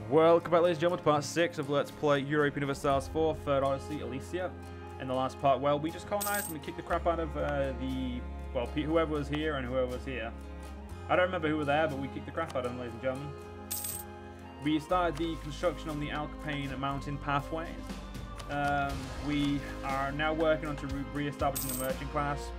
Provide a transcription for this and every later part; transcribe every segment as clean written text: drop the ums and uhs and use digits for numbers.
Welcome back, ladies and gentlemen, to part 6 of Let's Play Europa Universalis 4, Third Odyssey, Elysia. In the last part, well, we just colonized and we kicked the crap out of whoever was here and whoever was here. I don't remember who were there, but we kicked the crap out of them, ladies and gentlemen. We started the construction on the Alpine mountain pathways. We are now working on to re-establishing the merchant class.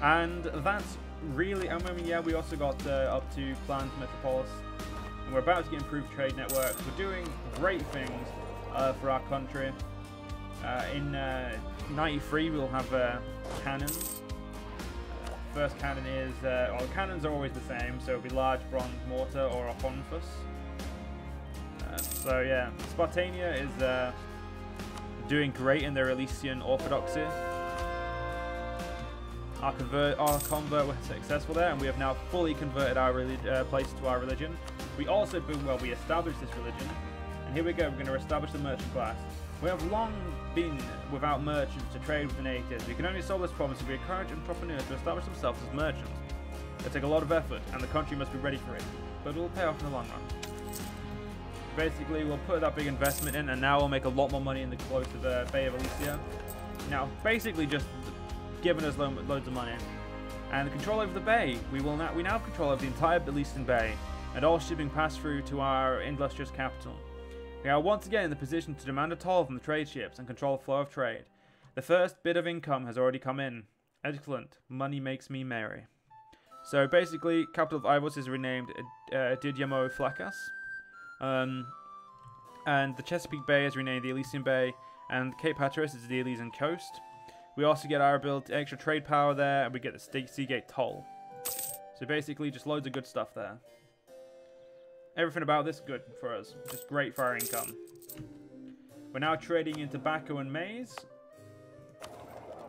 And that's really, I mean, yeah, we also got up to planned metropolis. And we're about to get improved trade networks. We're doing great things for our country. In 93, we'll have cannons. First cannon is, well, the cannons are always the same, so it'll be large bronze mortar or a honfus. So yeah, Spartania is doing great in their Elysian Orthodoxy. Our convert was successful there, and we have now fully converted our place to our religion. We also, well, we established this religion, and here we go, we're going to establish the merchant class. We have long been without merchants to trade with the natives. We can only solve this problem if we encourage entrepreneurs to establish themselves as merchants. It'll take a lot of effort, and the country must be ready for it, but it will pay off in the long run. Basically, we'll put that big investment in, and now we'll make a lot more money in the close of the Bay of Elysia. Now, basically just giving us loads of money. And the control over the bay, we now have control over the entire Elysian Bay, and all shipping passed through to our illustrious capital. We are once again in the position to demand a toll from the trade ships and control the flow of trade. The first bit of income has already come in. Excellent. Money makes me merry. So basically, capital of Ivos is renamed Didymo Flaccas. And the Chesapeake Bay is renamed the Elysian Bay, and Cape Hatteras is the Elysian coast. We also get our ability extra trade power there, and we get the Seagate toll. So basically, just loads of good stuff there. Everything about this good for us. Just great for our income. We're now trading in tobacco and maize.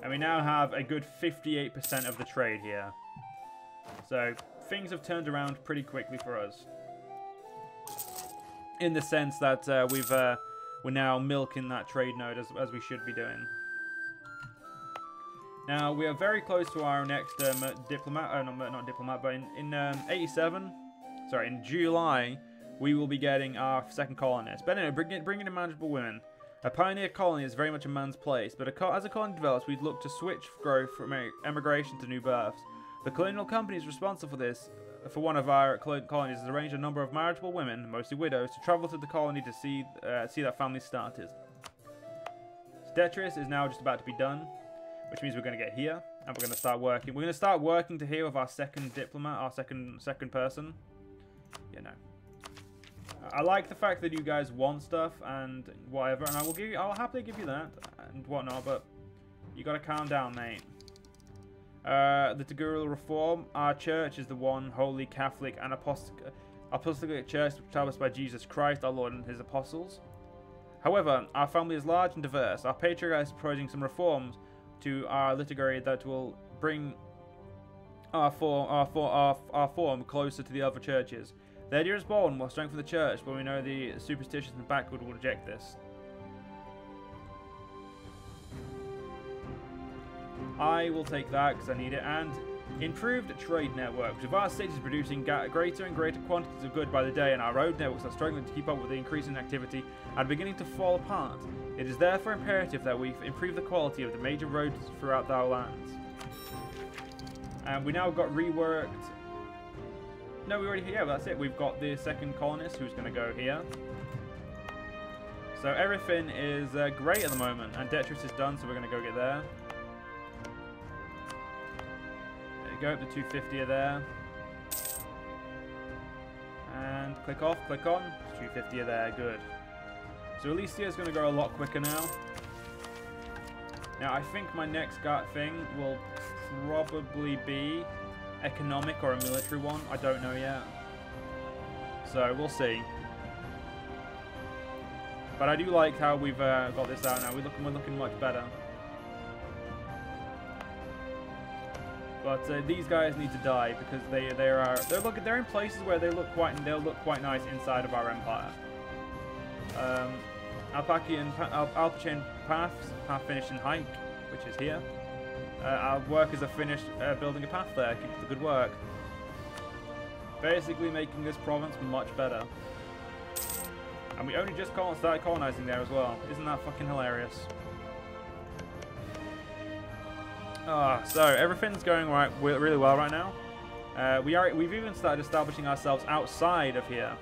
And we now have a good 58% of the trade here. So things have turned around pretty quickly for us. In the sense that we're now milking that trade node as we should be doing. Now, we are very close to our next diplomat, not diplomat, but in July, we will be getting our second colonist. But anyway, bringing in manageable women. A pioneer colony is very much a man's place, but as a colony develops, we'd look to switch growth from emigration to new births. The Colonial company is responsible for this. For one of our colonies, has arranged a number of marriageable women, mostly widows, to travel to the colony to see that family started. Detrius is now just about to be done, which means we're going to get here, and we're going to start working. We're going to start working to here with our second diplomat, our second person. You know, I like the fact that you guys want stuff and whatever, and I'll happily give you that and whatnot, but you got to calm down, mate. The Tegurial Reform, our church is the one holy Catholic and apostolic church established by Jesus Christ, our Lord, and his apostles. However, our family is large and diverse. Our patriarch is proposing some reforms to our liturgy that will bring our form closer to the other churches. The idea is bold and will strengthen the church, but we know the superstitious and backward will reject this. I will take that because I need it. And improved trade networks. With our cities producing greater and greater quantities of goods by the day, and our road networks are struggling to keep up with the increasing activity and beginning to fall apart, it is therefore imperative that we improve the quality of the major roads throughout our lands. And we now got reworked. No, we already, yeah, that's it. We've got the second colonist who's going to go here. So everything is great at the moment. And Detrius is done, so we're going to go get there. There you go, the 250 are there. And click off, click on. 250 are there, good. So Elysia is going to go a lot quicker now. Now I think my next thing will probably be economic or a military one. I don't know yet. So we'll see. But I do like how we've got this out now. We're looking much better. But these guys need to die because they're in places where they'll look quite nice inside of our empire. Alpine path finished in hike, which is here. Our workers have finished building a path there. Keep up the good work. Basically making this province much better. And we only just started colonizing there as well. Isn't that fucking hilarious? So everything's going really well right now. We've even started establishing ourselves outside of here.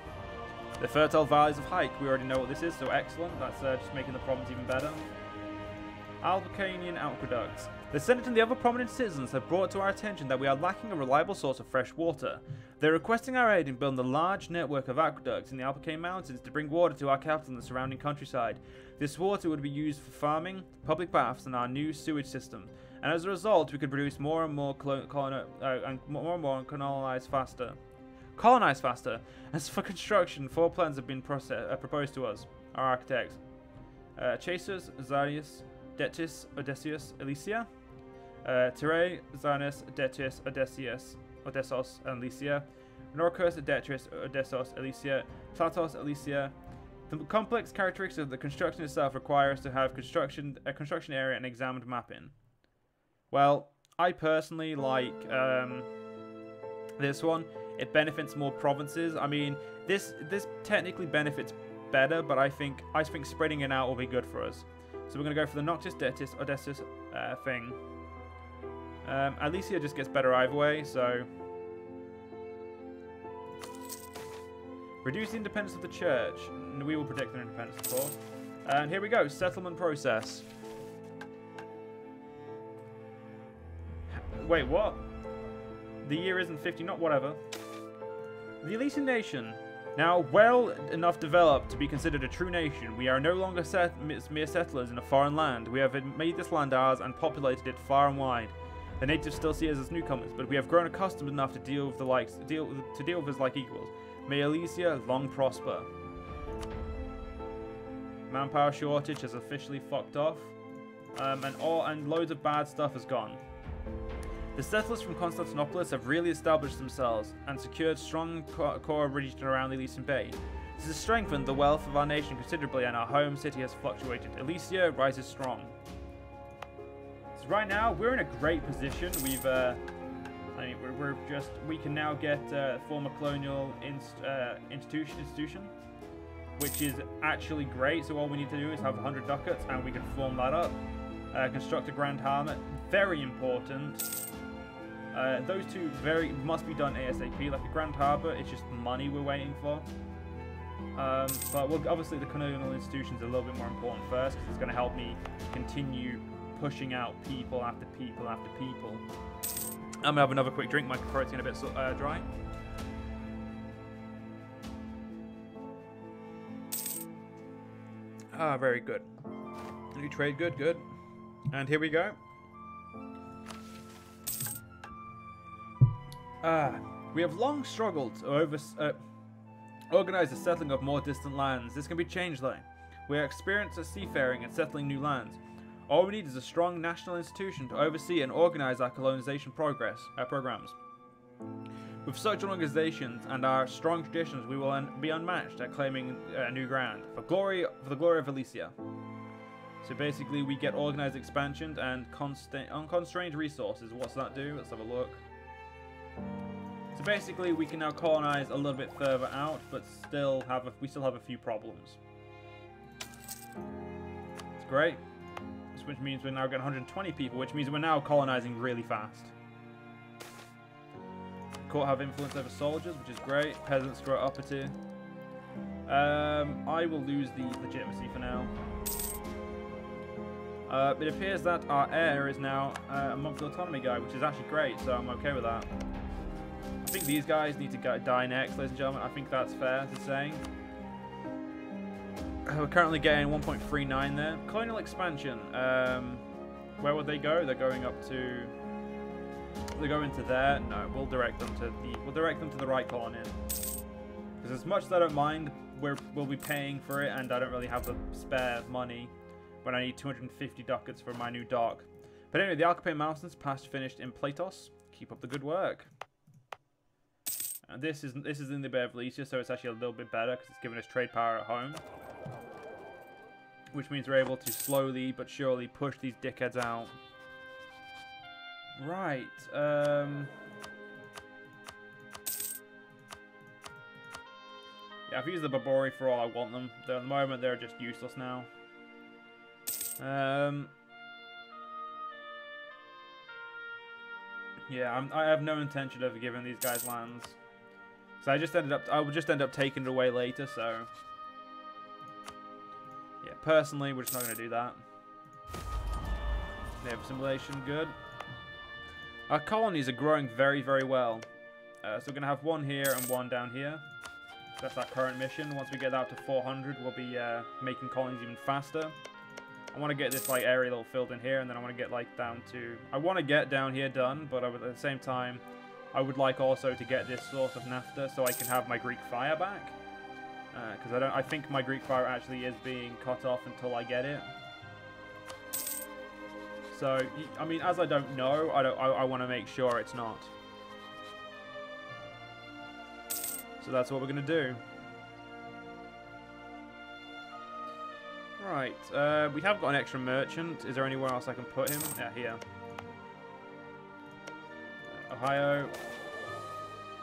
The fertile valleys of Hike, we already know what this is, so excellent. That's just making the problems even better. Albacanian aqueducts. The Senate and the other prominent citizens have brought to our attention that we are lacking a reliable source of fresh water. They're requesting our aid in building a large network of aqueducts in the Albacane Mountains to bring water to our capital and the surrounding countryside. This water would be used for farming, public baths, and our new sewage system. And as a result, we could produce more and more colonize faster. Colonize faster. As for construction, 4 plans have been proposed to us. Our architects: Chasers, Zarius, Detis, Odysseus, Elysia, Tere, Zanus, Detis, Odessos, and Elysia, Norcus, Detis, Odessos, Elysia, Platos, Elysia. The complex characteristics of the construction itself require us to have a construction area and examined mapping. Well, I personally like this one. It benefits more provinces. I mean, this technically benefits better, but I think spreading it out will be good for us. So we're going to go for the Noctis, Detis, Odessus thing. Elysia just gets better either way, so... Reduce the independence of the church. We will protect their independence, of course. And here we go, settlement process. Wait, what? The year isn't 50, not whatever. The Elysian nation, now well enough developed to be considered a true nation. We are no longer mere settlers in a foreign land. We have made this land ours and populated it far and wide. The natives still see us as newcomers, but we have grown accustomed enough to deal with us like equals. May Elysia long prosper. Manpower shortage has officially fucked off, and loads of bad stuff has gone. The settlers from Constantinopolis have really established themselves and secured strong core region around the Elysian Bay. This has strengthened the wealth of our nation considerably, and our home city has fluctuated. Elysia rises strong. So right now, we're in a great position. We can now get former colonial institution, which is actually great. So all we need to do is have 100 ducats, and we can form that up. Construct a grand harbour, very important. Those two must be done ASAP. Like a grand harbour, it's just money we're waiting for. But obviously the colonial institution's a little bit more important first, because it's going to help me continue pushing out people after people after people. I'm going to have another quick drink. My throat's getting a bit dry. Ah, very good. New trade, good. And here we go. We have long struggled to organize the settling of more distant lands. This can be changed though. We are experienced at seafaring and settling new lands. All we need is a strong national institution to oversee and organize our colonization programs. With such organizations and our strong traditions, we will be unmatched at claiming new ground for the glory of Elysia. So basically, we get organized expansion and unconstrained resources. What's that do? Let's have a look. So basically, we can now colonize a little bit further out, but we still have a few problems. It's great. Which means we're now getting 120 people, which means we're now colonizing really fast. Court have influence over soldiers, which is great. Peasants grow upper tier. I will lose the legitimacy for now. It appears that our heir is now a monthly autonomy guy, which is actually great, so I'm okay with that. I think these guys need to die next, ladies and gentlemen. I think that's fair to say. We're currently getting 1.39 there. Colonial expansion. Where would they go? They're going up to. They go into there. No, we'll direct them to the right colony. Because as much as I don't mind, we'll be paying for it, and I don't really have the spare money when I need 250 ducats for my new dock. But anyway, the Alpine Mountains past finished in Platos. Keep up the good work. And this is in the Bay of Elysia, so it's actually a little bit better because it's giving us trade power at home. Which means we're able to slowly but surely push these dickheads out. Right. Yeah, Yeah, I've used the Barbari for all I want them. Though at the moment, they're just useless now. Yeah, I have no intention of giving these guys lands. So I will just end up taking it away later, so... Yeah, personally, we're just not going to do that. Naval assimilation, good. Our colonies are growing very, very well. So we're going to have one here and one down here. That's our current mission. Once we get out to 400, we'll be making colonies even faster. I want to get this like area little filled in here, and then I want to get like down to... I want to get down here done, but at the same time, I would like also to get this source of naphtha so I can have my Greek fire back. Because I think my Greek fire actually is being cut off until I get it. So, I mean, as I don't know, I want to make sure it's not. So that's what we're going to do. Right, we have got an extra merchant. Is there anywhere else I can put him? Yeah, here. Ohio.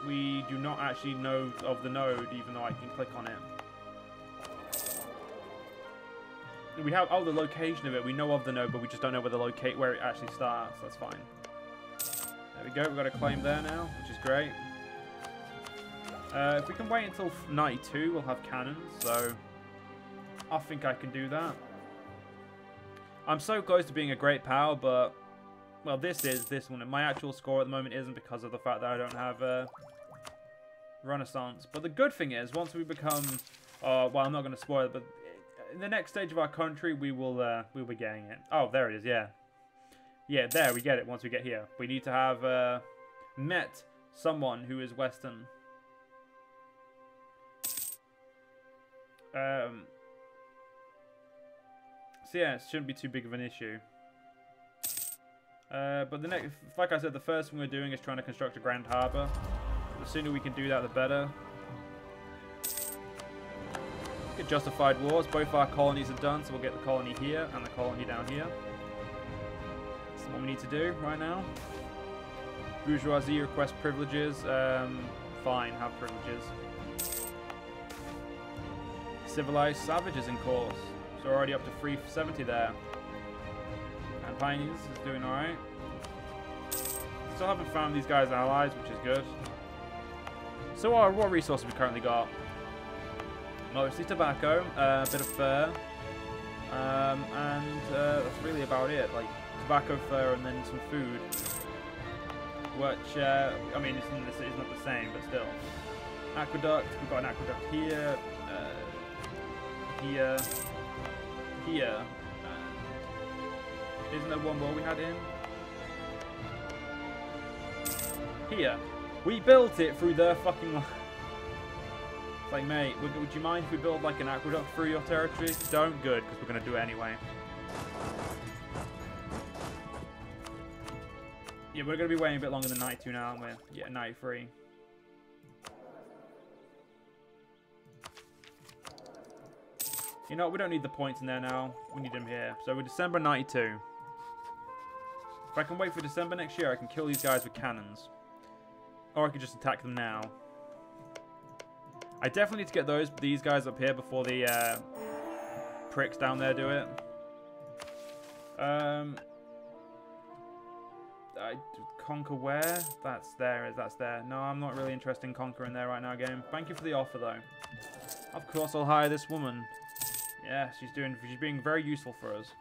We do not actually know of the node, even though I can click on it. We have the location of it. We know of the node, but we just don't know where it actually starts. That's fine. There we go. We've got a claim there now, which is great. If we can wait until 92, we'll have cannons. So I think I can do that. I'm so close to being a great power, but well, this one. My actual score at the moment isn't because of the fact that I don't have Renaissance. But the good thing is, once we become, well, I'm not going to spoil it, but in the next stage of our country, we'll be getting it. Oh, there it is. Yeah, yeah, there we get it. Once we get here, we need to have met someone who is Western. So yeah, it shouldn't be too big of an issue. But the next, like I said, the first thing we're doing is trying to construct a grand harbour. The sooner we can do that, the better. Get justified wars. Both our colonies are done, so we'll get the colony here and the colony down here. That's what we need to do right now. Bourgeoisie request privileges. Fine, have privileges. Civilized savages in course. So we're already up to 370 there. And Pioneers is doing alright. Still haven't found these guys allies, which is good. So what resources we currently got? Mostly tobacco, a bit of fur, and that's really about it. Like tobacco, fur, and then some food. Which I mean, it's not the same, but still. Aqueduct. We've got an aqueduct here, here. Isn't there one more we had in? Here. We built it through their fucking... It's like, mate, would you mind if we build like an aqueduct through your territory? Don't. Good, because we're going to do it anyway. Yeah, we're going to be waiting a bit longer than 92 now, aren't we? Yeah, 93. You know, we don't need the points in there now. We need them here. So we're December 92. If I can wait for December next year, I can kill these guys with cannons. Or I could just attack them now. I definitely need to get these guys up here before the pricks down there do it. Conquer where? That's there. No, I'm not really interested in conquering there right now, game. Thank you for the offer, though. Of course, I'll hire this woman. Yeah, she's being very useful for us.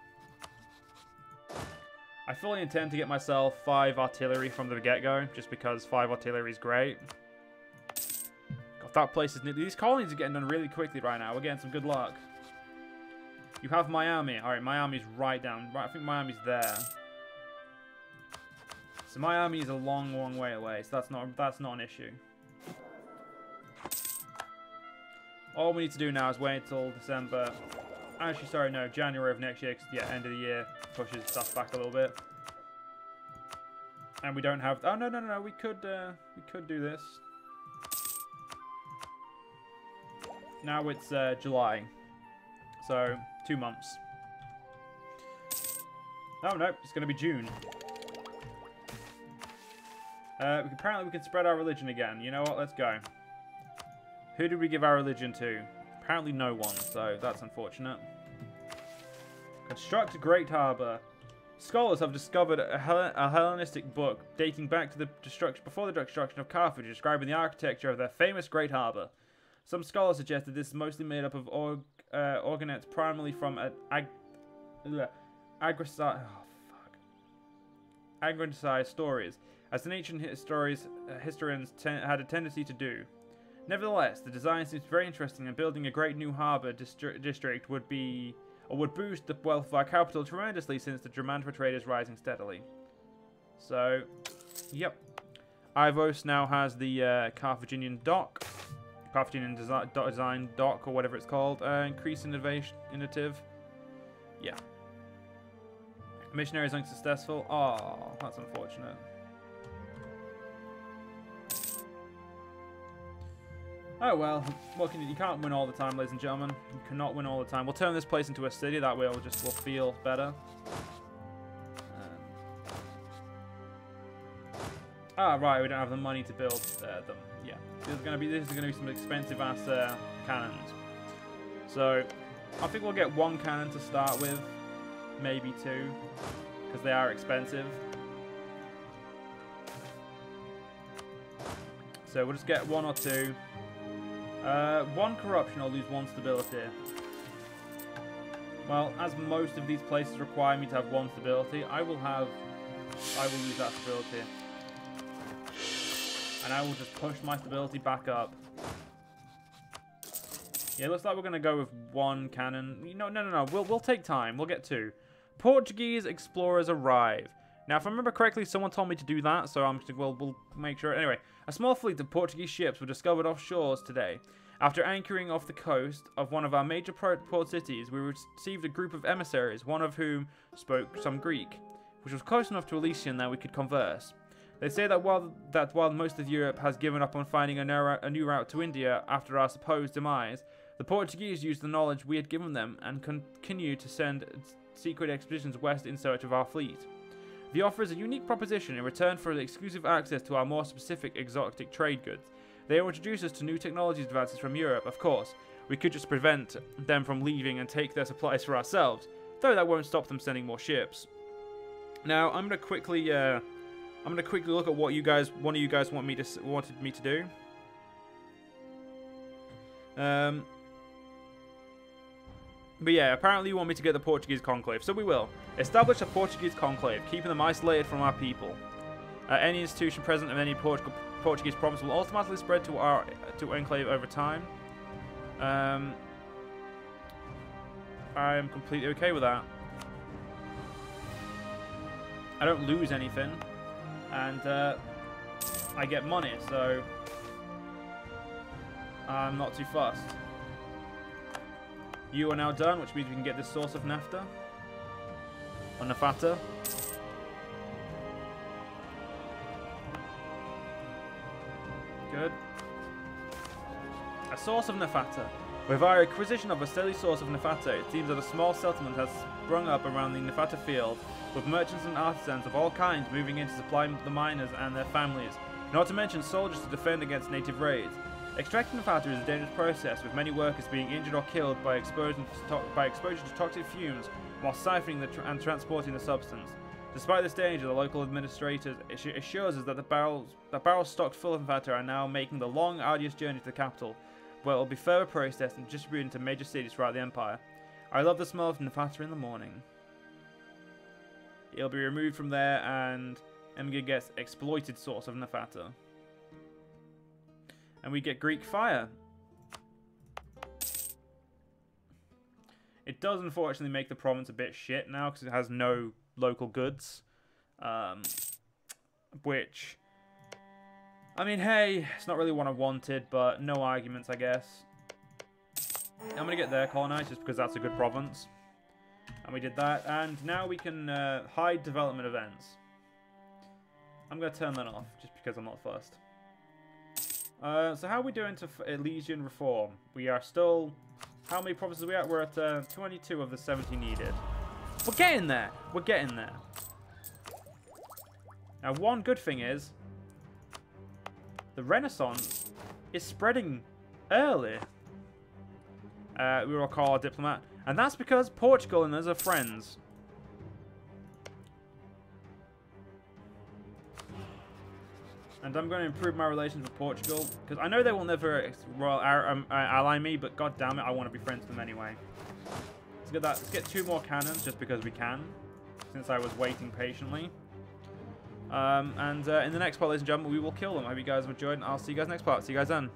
I fully intend to get myself 5 artillery from the get-go, just because 5 artillery is great. God, that place is... These colonies are getting done really quickly right now. We're getting some good luck. You have Miami. Alright, Miami's right down. Right, I think Miami's there. So Miami is a long, long way away, so that's not an issue. All we need to do now is wait until December. Actually, sorry, no, January of next year, 'cause, yeah, end of the year pushes stuff back a little bit. And we don't have... Oh, no, we could do this. Now it's July. So, 2 months. Oh, no, it's going to be June. Apparently we can spread our religion again. You know what? Let's go. Who did we give our religion to? Apparently no one, so that's unfortunate. Construct a great harbour. Scholars have discovered a Hellenistic book dating back to the before the destruction of Carthage, describing the architecture of their famous great harbour. Some scholars suggest that this is mostly made up of organets primarily from aggrandized stories, as the ancient historians had a tendency to do. Nevertheless, the design seems very interesting, and building a great new harbour district would boost the wealth of our capital tremendously, since the demand for trade is rising steadily. So, yep. Ivos now has the Carthaginian dock. Carthaginian design dock, or whatever it's called. Increase innovative. Yeah. Missionaries unsuccessful. Oh, that's unfortunate. Oh well, what can you can't win all the time, ladies and gentlemen. You cannot win all the time. We'll turn this place into a city, that way we'll feel better. Right, we don't have the money to build them. Yeah, this is gonna be some expensive ass cannons. So I think we'll get one cannon to start with, maybe two, because they are expensive. So we'll just get one or two. One corruption, I'll lose one stability. Well, as most of these places require me to have one stability, I will lose that stability. And I will just push my stability back up. Yeah, it looks like we're going to go with one cannon. No. We'll take time. We'll get two. Portuguese explorers arrive. Now, if I remember correctly, someone told me to do that, so we'll make sure. Anyway, a small fleet of Portuguese ships were discovered offshore today. After anchoring off the coast of one of our major port cities, we received a group of emissaries, one of whom spoke some Greek, which was close enough to Elysian that we could converse. They say that while most of Europe has given up on finding a new route to India after our supposed demise, the Portuguese used the knowledge we had given them and continue to send secret expeditions west in search of our fleet. The offer is a unique proposition in return for exclusive access to our more specific exotic trade goods. They will introduce us to new technology advances from Europe, of course. We could just prevent them from leaving and take their supplies for ourselves, though that won't stop them sending more ships. Now, I'm gonna quickly look at what one of you guys wanted me to do. But yeah, apparently you want me to get the Portuguese conclave, so we will. Establish a Portuguese conclave, keeping them isolated from our people. Any institution present in any Portuguese province will automatically spread to enclave over time. I am completely okay with that. I don't lose anything, and I get money, so I'm not too fussed. You are now done, which means we can get this source of naphtha. Or nafata. Good. A source of nafata. With our acquisition of a steady source of nafata, it seems that a small settlement has sprung up around the nafata field, with merchants and artisans of all kinds moving in to supply the miners and their families, not to mention soldiers to defend against native raids. Extracting nafata is a dangerous process, with many workers being injured or killed by exposure to toxic fumes while siphoning and transporting the substance. Despite this danger, the local administrators assures us that the barrels stocked full of nafata are now making the long, arduous journey to the capital, where it will be further processed and distributed into major cities throughout the empire. I love the smell of nafata in the morning. It'll be removed from there, and Emga gets exploited source of nafata. And we get Greek fire. It does unfortunately make the province a bit shit now because it has no local goods. Which, I mean, hey, it's not really what I wanted, but no arguments, I guess. I'm going to get there colonized just because that's a good province. And we did that. And now we can hide development events. I'm going to turn that off just because I'm not fussed. So how are we doing to Elysian reform? We are still... How many provinces are we at? We're at 22 of the 70 needed. We're getting there. We're getting there. Now, one good thing is... The Renaissance is spreading early. We will call our diplomat. And that's because Portugal and us are friends. And I'm going to improve my relations with Portugal. Because I know they will never ally me, but god damn it, I want to be friends with them anyway. Let's get that. Let's get 2 more cannons just because we can. Since I was waiting patiently. In the next part, ladies and gentlemen, we will kill them. I hope you guys have enjoyed, and I'll see you guys next part. See you guys then.